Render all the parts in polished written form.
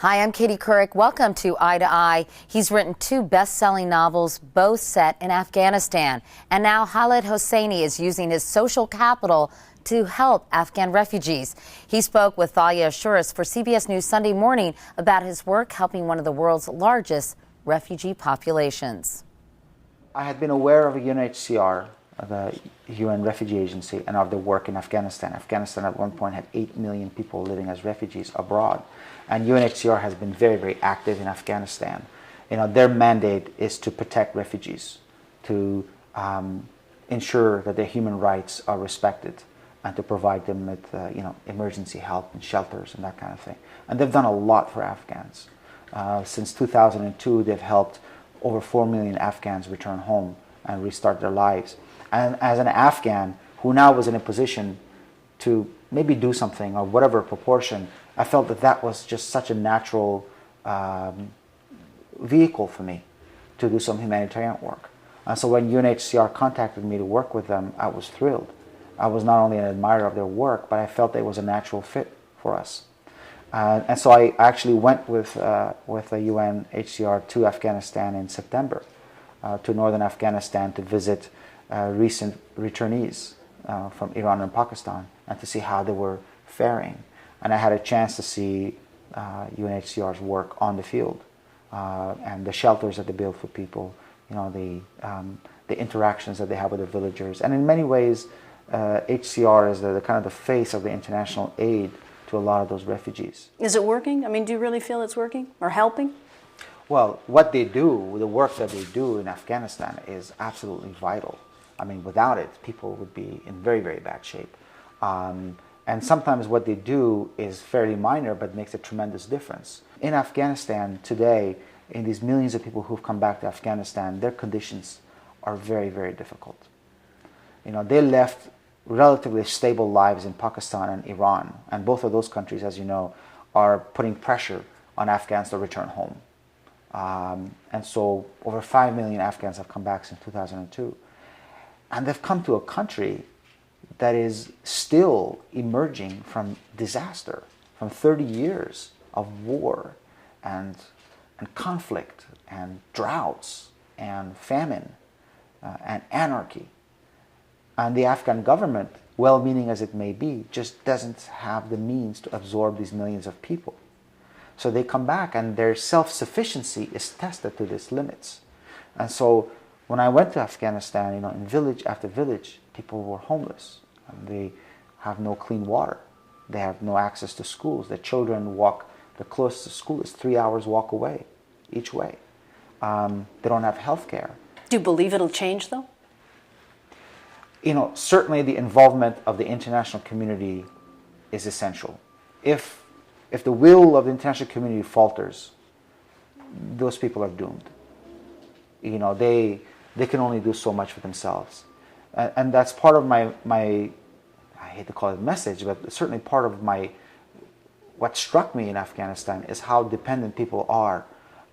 Hi, I'm Katie Couric. Welcome to Eye to Eye. He's written two best-selling novels, both set in Afghanistan. And now Khaled Hosseini is using his social capital to help Afghan refugees. He spoke with Thalia Ashuris for CBS News Sunday morning about his work helping one of the world's largest refugee populations. I had been aware of UNHCR, the UN Refugee Agency, and of their work in Afghanistan. Afghanistan at one point had 8 million people living as refugees abroad. And UNHCR has been very, very active in Afghanistan. Their mandate is to protect refugees, to ensure that their human rights are respected, and to provide them with emergency help and shelters and that kind of thing. And they've done a lot for Afghans. Since 2002, they've helped over 4 million Afghans return home and restart their lives. And as an Afghan who now was in a position to maybe do something or whatever proportion, I felt that that was just such a natural vehicle for me to do some humanitarian work. And so when UNHCR contacted me to work with them, I was thrilled. I was not only an admirer of their work, but I felt it was a natural fit for us. And so I actually went with the UNHCR to Afghanistan in September, to northern Afghanistan, to visit recent returnees from Iran and Pakistan and to see how they were faring. And I had a chance to see UNHCR's work on the field and the shelters that they build for people, the interactions that they have with the villagers. And in many ways, HCR is the kind of the face of the international aid to a lot of those refugees. Is it working? I mean, do you really feel it's working or helping? Well, what they do, the work that they do in Afghanistan is absolutely vital. I mean, without it, people would be in very, very bad shape. And sometimes what they do is fairly minor, but makes a tremendous difference. In Afghanistan today, in these millions of people who've come back to Afghanistan, their conditions are very, very difficult. They left relatively stable lives in Pakistan and Iran, and both of those countries, as you know, are putting pressure on Afghans to return home. And so over 5 million Afghans have come back since 2002. And they've come to a country that is still emerging from disaster, from 30 years of war and conflict and droughts and famine and anarchy. And the Afghan government, well-meaning as it may be, just doesn't have the means to absorb these millions of people. So they come back and their self-sufficiency is tested to its limits. And so when I went to Afghanistan, in village after village, people were homeless. And they have no clean water. They have no access to schools. Their children walk, the closest school is 3 hours walk away, each way. They don't have health care. Do you believe it'll change, though? Certainly the involvement of the international community is essential. If the will of the international community falters, those people are doomed. They can only do so much for themselves. And that's part of my, I hate to call it message, but certainly part of what struck me in Afghanistan is how dependent people are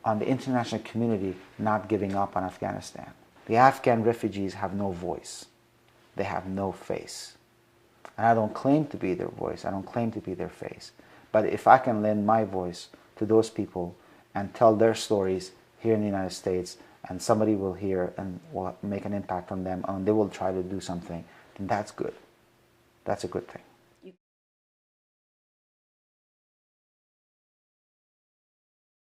on the international community not giving up on Afghanistan. The Afghan refugees have no voice. They have no face. And I don't claim to be their voice. I don't claim to be their face. But if I can lend my voice to those people and tell their stories here in the United States, and somebody will hear and will make an impact on them, and they will try to do something, then that's good. That's a good thing.